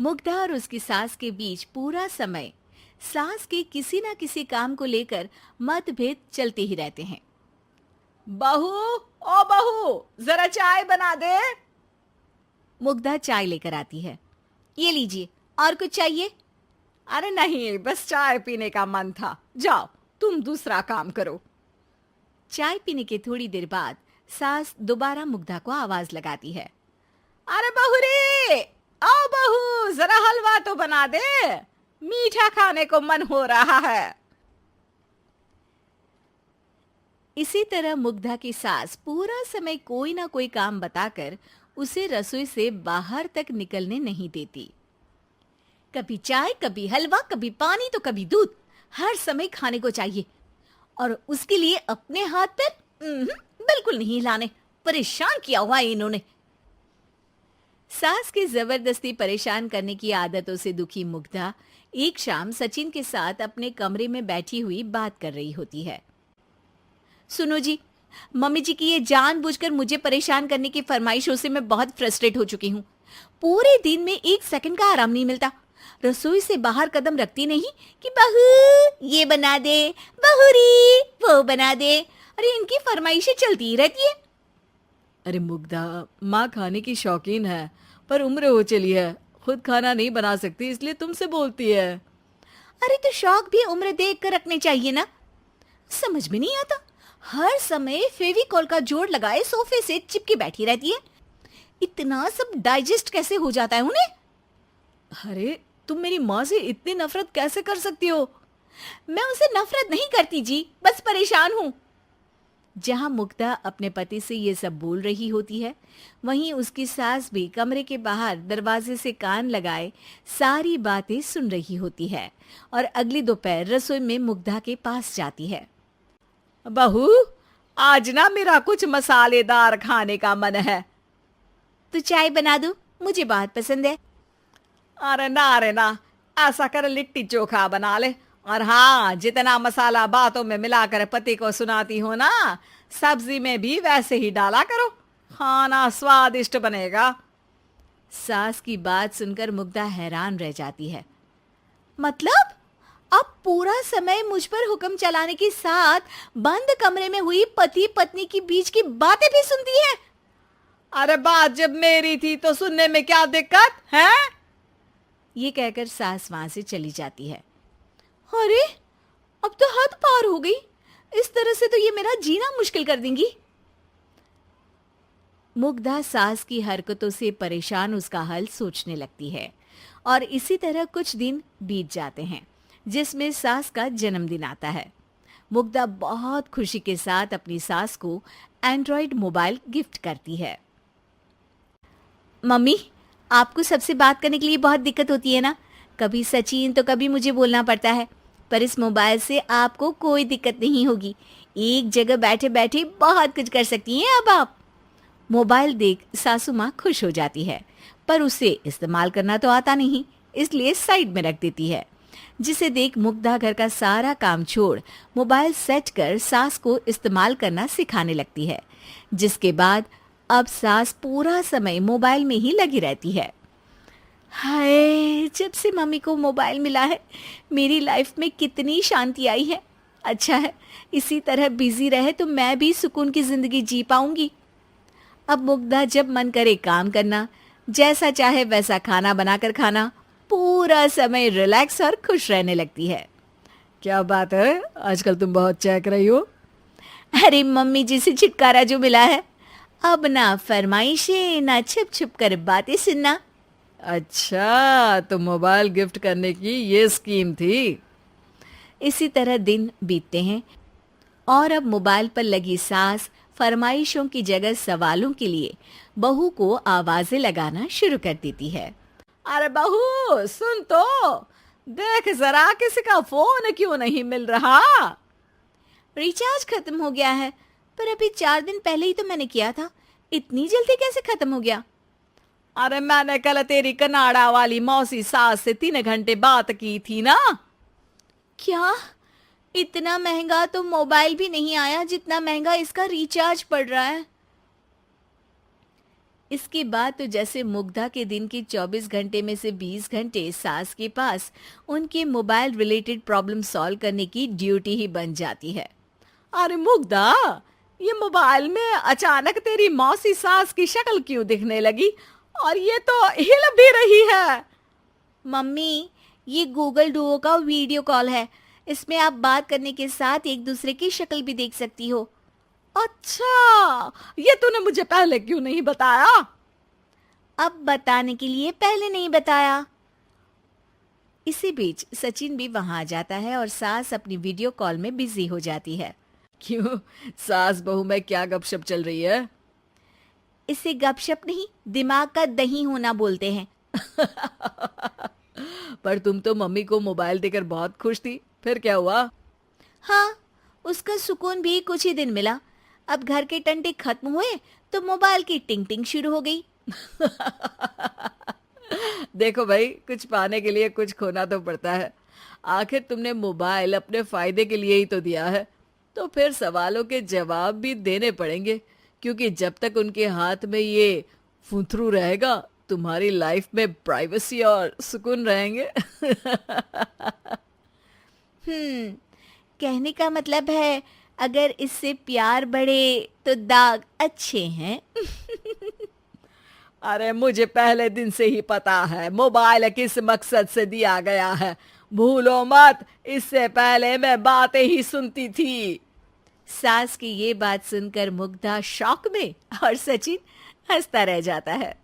मुग्धा और उसकी सास के बीच पूरा समय सास के किसी न किसी काम को लेकर मतभेद चलते ही रहते हैं। बहू, ओ बहू, जरा चाय बना दे। मुग्धा चाय लेकर आती है। ये लीजिए, और कुछ चाहिए? अरे नहीं, बस चाय पीने का मन था। जाओ, तुम दूसरा काम करो। चाय पीने के थोड़ी देर बाद सास दोबारा मुग्धा को आवाज लगाती है। अरे बहू रे, आओ बहू, जरा हलवा तो बना दे, मीठा खाने को मन हो रहा है। इसी तरह मुग्धा की सास पूरा समय कोई ना कोई काम बताकर उसे रसोई से बाहर तक निकलने नहीं देती। कभी चाय, कभी हलवा, कभी पानी तो कभी दूध, हर समय खाने को चाहिए और उसके लिए अपने हाथ पैर बिल्कुल नहीं हिलाने। परेशान किया हुआ है इन्होंने। सास की जबरदस्ती परेशान करने की आदतों से दुखी मुग्धा एक शाम सचिन के साथ अपने कमरे में बैठी हुई बात कर रही होती है। सुनो जी, मम्मी जी की ये जानबूझकर मुझे परेशान करने की फरमाइशों से मैं बहुत फ्रस्ट्रेट हो चुकी हूँ। पूरे दिन में एक सेकंड का आराम नहीं मिलता। रसोई से बाहर कदम रखती नहीं कि बहू ये बना दे, बहू री वो बना दे। अरे इनकी फरमाइशें चलती ही रहती है। अरे मुग्धा, माँ खाने की शौकीन है, पर उम्र हो चली है, खुद खाना नहीं बना सकती, इसलिए तुमसे बोलती है। अरे तो शौक भी उम्र देख कर रखने चाहिए ना। समझ में नहीं आता, हर समय फेविकॉल का जोड़ लगाए सोफे से चिपके बैठी रहती है। इतना सब डाइजेस्ट कैसे हो जाता है उन्हें? अरे तुम मेरी माँ से इतनी नफरत कैसे कर सकती हो? मैं उनसे नफरत नहीं करती जी, बस परेशान हूँ। जहां मुग्धा अपने पति से ये सब बोल रही होती है, वहीं उसकी सास भी कमरे के बाहर दरवाजे से कान लगाए सारी बातें सुन रही होती है और अगली दोपहर रसोई में मुग्धा के पास जाती है। बहू, आज ना मेरा कुछ मसालेदार खाने का मन है। तो चाय बना दूं? मुझे बहुत पसंद है। अरे ना, ऐसा कर लिट्टी चोखा बना ले। और हाँ, जितना मसाला बातों में मिलाकर पति को सुनाती हो ना, सब्जी में भी वैसे ही डाला करो, खाना स्वादिष्ट बनेगा। सास की बात सुनकर मुग्धा हैरान रह जाती है। मतलब अब पूरा समय मुझ पर हुक्म चलाने के साथ बंद कमरे में हुई पति पत्नी की बीच की बातें भी सुनती है? अरे बात जब मेरी थी तो सुनने में क्या दिक्कत है? ये कहकर सास वहां से चली जाती है। अरे अब तो हद पार हो गई। इस तरह से तो ये मेरा जीना मुश्किल कर देंगी। मुग्धा सास की हरकतों से परेशान उसका हल सोचने लगती है और इसी तरह कुछ दिन बीत जाते हैं, जिसमें सास का जन्मदिन आता है। मुग्धा बहुत खुशी के साथ अपनी सास को एंड्रॉइड मोबाइल गिफ्ट करती है। मम्मी, आपको सबसे बात करने के लिए बहुत दिक्कत होती है ना? कभी सचिन तो कभी मुझे बोलना पड़ता है, पर इस मोबाइल से आपको कोई दिक्कत नहीं होगी। एक जगह बैठे बैठे बहुत कुछ कर सकती हैं अब आप। मोबाइल देख सासू माँ खुश हो जाती है, पर उसे इस्तेमाल करना तो आता नहीं, इसलिए साइड में रख देती है। जिसे देख मुग्धा घर का सारा काम छोड़ मोबाइल सेट कर सास को इस्तेमाल करना सिखाने लगती है, जिसके बाद अब सास पूरा समय मोबाइल में ही लगी रहती है। हाय, जब से मम्मी को मोबाइल मिला है मेरी लाइफ में कितनी शांति आई है। अच्छा है, इसी तरह बिजी रहे तो मैं भी सुकून की जिंदगी जी पाऊंगी। अब मुग्धा जब मन करे काम करना, जैसा चाहे वैसा खाना बनाकर खाना, पूरा समय रिलैक्स और खुश रहने लगती है। क्या बात है, आजकल तुम बहुत चहक रही हो। अरे मम्मी जी से छुटकारा जो मिला है, अब ना फरमाइशें ना छुप छुप कर बातें सुनना। अच्छा, तो मोबाइल गिफ्ट करने की ये स्कीम थी। इसी तरह दिन बीतते हैं और अब मोबाइल पर लगी सास फरमाइशों की जगह सवालों के लिए बहू को आवाजें लगाना शुरू कर देती है। अरे बहू सुन तो, देख जरा किसी का फोन क्यों नहीं मिल रहा? रिचार्ज खत्म हो गया है, पर अभी 4 दिन पहले ही तो मैंने किया था। इतनी जल्दी कैसे खत्म हो गया? अरे मैंने कल तेरी कनाडा वाली मौसी सास से 3 घंटे बात की थी ना। क्या? इतना महंगा तो मोबाइल भी नहीं आया जितना महंगा इसका रिचार्ज पड़ रहा है। इसके बाद तो जैसे मुग्धा के दिन के 24 घंटे में से 20 घंटे सास के पास उनके मोबाइल रिलेटेड प्रॉब्लम सॉल्व करने की ड्यूटी ही बन जाती है। अरे मुग्धा, ये मोबाइल में अचानक तेरी मौसी सास की शक्ल क्यों दिखने लगी? और ये तो हिल भी रही है। मम्मी, ये गूगल डुओ का वीडियो कॉल है। इसमें आप बात करने के साथ एक दूसरे की शक्ल भी देख सकती हो। अच्छा, ये तूने मुझे पहले क्यों नहीं बताया? अब बताने के लिए पहले नहीं बताया। इसी बीच सचिन भी वहां आ जाता है और सास अपनी वीडियो कॉल में बिजी हो जाती है। क्यों, सास बहू में क्या गपशप चल रही है? इसे गपशप नहीं, दिमाग का दही होना बोलते हैं। पर तुम तो मम्मी को मोबाइल देकर बहुत खुश थी, फिर क्या हुआ? हाँ, उसका सुकून भी कुछ ही दिन मिला। अब घर के टंटे खत्म हुए तो मोबाइल की टिंग टिंग शुरू हो गई। देखो भाई, कुछ पाने के लिए कुछ खोना तो पड़ता है। आखिर तुमने मोबाइल अपने फायदे के लिए ही तो दिया है, तो फिर सवालों के जवाब भी देने पड़ेंगे, क्योंकि जब तक उनके हाथ में ये फुंथरू रहेगा, तुम्हारी लाइफ में प्राइवेसी और सुकून रहेंगे। कहने का मतलब है अगर इससे प्यार बढ़े तो दाग अच्छे हैं। अरे मुझे पहले दिन से ही पता है मोबाइल किस मकसद से दिया गया है। भूलो मत, इससे पहले मैं बातें ही सुनती थी। सास की ये बात सुनकर मुग्धा शॉक में और सचिन हंसता रह जाता है।